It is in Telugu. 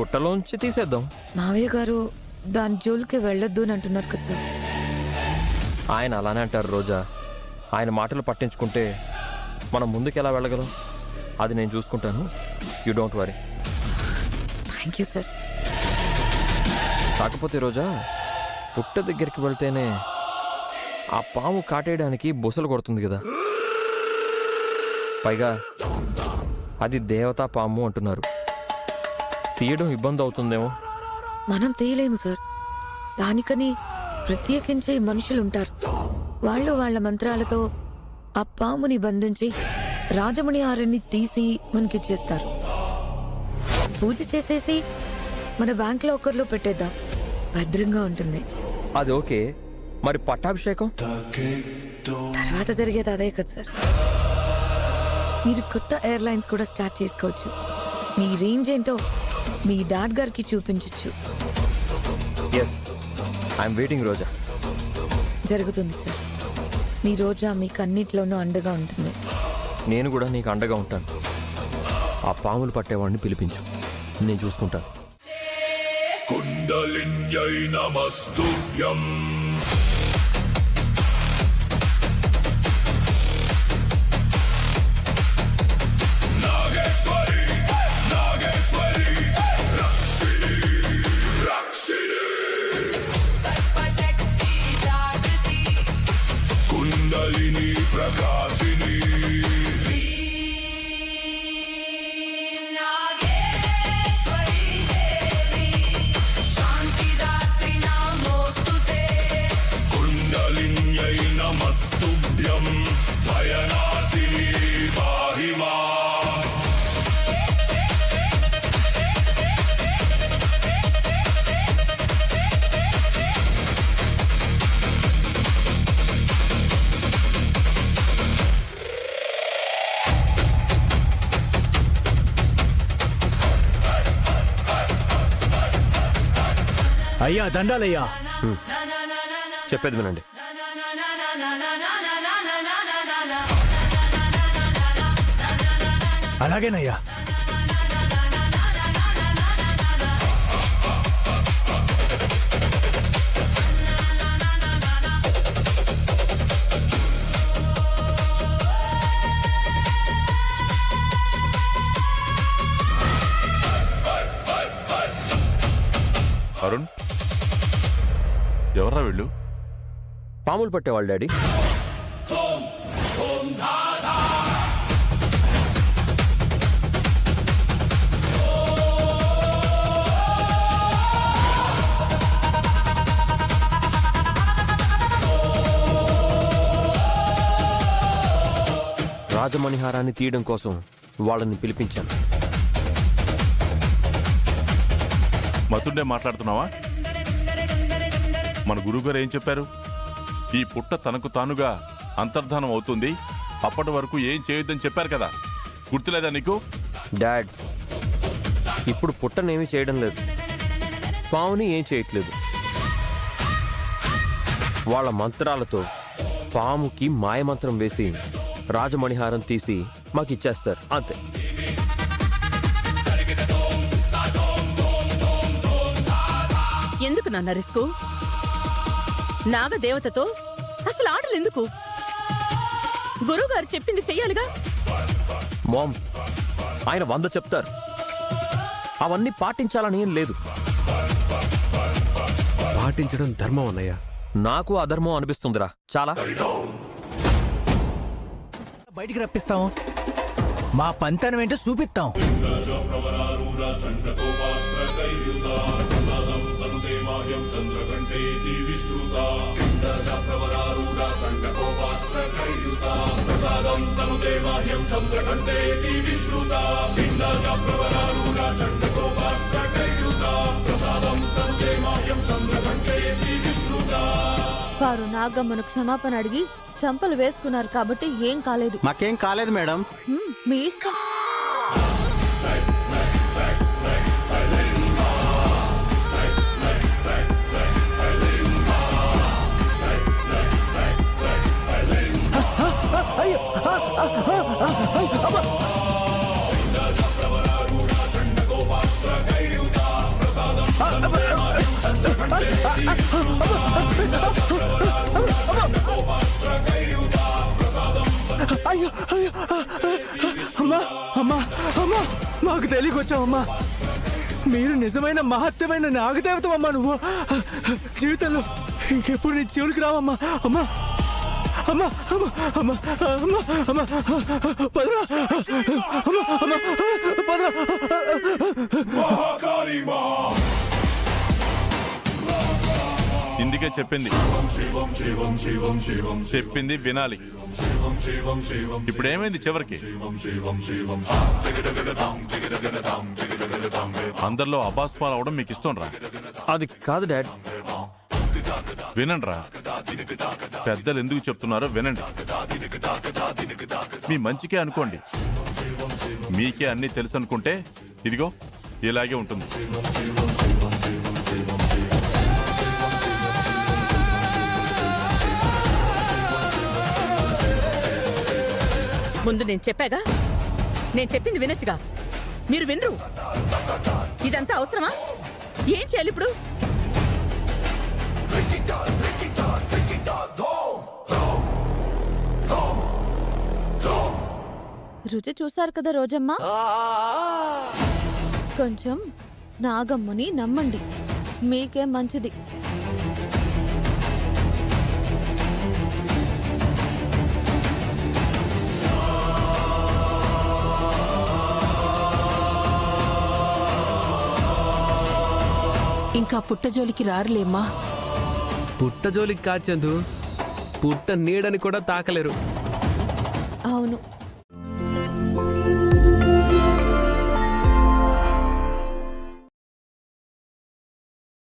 పుట్టలోంచి తీసేద్దాం. మావయ్య గారు దాని జోలికి వెళ్ళొద్దు అని అంటున్నారు కదా సార్. ఆయన అలానే అంటారు రోజా. ఆయన మాటలు పట్టించుకుంటే మనం ముందుకు ఎలా వెళ్ళగలం? అది నేను చూసుకుంటాను. You don't worry. Thank you sir. కాకపోతే రోజా, పుట్ట దగ్గరికి వెళ్తేనే ఆ పాము కాటేయడానికి బుసలు కొడుతుంది కదా. పైగా అది దేవతా పాము అంటున్నారు. తీయడం ఇబ్బంది అవుతుందేమో. మనం తీయలేము సార్. దానికని ప్రత్యేకించే మనుషులుంటారు. వాళ్ళు వాళ్ళ మంత్రాలతో ఆ పాముని బంధించి రాజమణి హారాన్ని తీసి మనకిచ్చేస్తారు. పూజ చేసేసి మన బ్యాంక్ లాకర్లో పెట్టేద్దాం, భద్రంగా ఉంటుంది. అది ఓకే, మరి పట్టాభిషేకం తర్వాత జరిగేది అదే కదా సార్. మీరు కొత్త ఎయిర్లైన్స్ కూడా స్టార్ట్ చేసుకోవచ్చు. మీ రేంజ్ ఏంటో మీ డాడ్ గారికి చూపించవచ్చు. ఎస్, ఐఎమ్ వెయిటింగ్ రోజా. జరుగుతుంది సార్. మీ రోజా మీకు అన్నిట్లోనూ అండగా ఉంటుంది. నేను కూడా నీకు అండగా ఉంటాను. ఆ పాములు పట్టేవాడిని పిలిపించు, నేను చూసుకుంటాను. కుండలిన్యై నమస్తుభ్యం. నాగేశ్వరి నాగేశ్వరి రక్షిణి రక్షిణి. సర్వశక్తి జాగృతి కుండలిని ప్రకాశిని. నమస్తుభ్యం భయనాశిని పాహి మాం. అయ్యా దండాలయ్యా. చెప్పేది వినండి. అలాగేనయ్యా. అరుణ్, ఎవర్రా వీళ్ళు? పాములు పట్టేవాళ్ళు డాడీ. రాజమణిహారాన్ని తీయడం కోసం వాళ్ళని పిలిపించాను. మతుండే మాట్లాడుతున్నావా? మన గురువుగారు ఏం చెప్పారు? ఈ పుట్ట తనకు తానుగా అంతర్ధానం అవుతుంది, అప్పటి వరకు ఏం చేయొద్దని చెప్పారు కదా, గుర్తులేదా నీకు? డాడ్, ఇప్పుడు పుట్టనేమీ చేయడం లేదు, పాముని ఏం చేయట్లేదు. వాళ్ళ మంత్రాలతో పాముకి మాయమంత్రం వేసి రాజమణిహారం తీసి మాకిచ్చేస్తారు, అంతే. ఎందుకు నాన్న రిస్కు? నాగదేవతతో అసలు ఆటలు ఎందుకు? గురువుగారు చెప్పింది చెయ్యాలిగా. మామ్, ఆయన 100 చెప్తారు, అవన్నీ పాటించాలని ఏం లేదు. పాటించడం ధర్మం అన్నయ్య. నాకు అధర్మం అనిపిస్తుందిరా చాలా. బయటికి రప్పిస్తాం, మా పంతనం ఏంటో చూపిస్తాం. వారు నాగమ్మను క్షమాపణ అడిగి చంపలు వేసుకున్నారు కాబట్టి ఏం కాలేదు. మాకేం కాలేదు మేడం. మీ ఇష్టం. అయ్యో అయ్యో అమ్మా అమ్మా అమ్మా మాకు తెలియకొచ్చావమ్మా. మీరు నిజమైన మహత్యమైన నాగదేవతమ్మా. నువ్వు జీవితంలో ఇంకెప్పుడు నీ చెవులకి రావమ్మా. అమ్మా అమ్మా అమ్మా అమ్మా అమ్మా అమ్మా పదరా అమ్మా అమ్మా పదరా. మహాకాళీ మా ఇందుకే చెప్పింది శివం శివం శివం శివం చెప్పింది వినాలి. శివం శివం శివం ఇప్పుడు ఏమైంది చివరికి? శివం శివం శివం అందరిలో అబాస్పాలు అవడం మీకు ఇష్టం రా? అది కాదు డాడ్. వినండి రా, పెద్దలు ఎందుకు చెప్తున్నారో వినండి. మీ మంచికే అనుకోండి. మీకే అన్నీ తెలుసు అనుకుంటే ఇదిగో ఇలాగే ఉంటుంది. ముందు నేను చెప్పాగా, నేను చెప్పింది వినొచ్చుగా. మీరు వినరు. ఇదంతా అవసరమా? ఏం చేయాలి ఇప్పుడు? రుచి చూసారు కదా రోజమ్మ, కొంచెం నాగమ్మని నమ్మండి, మీకే మంచిది. ఇంకా పుట్టజోలికి రారులేమ్మా. పుట్ట జోలికి కాచందు, పుట్ట నీడని కూడా తాకలేరు. అవును,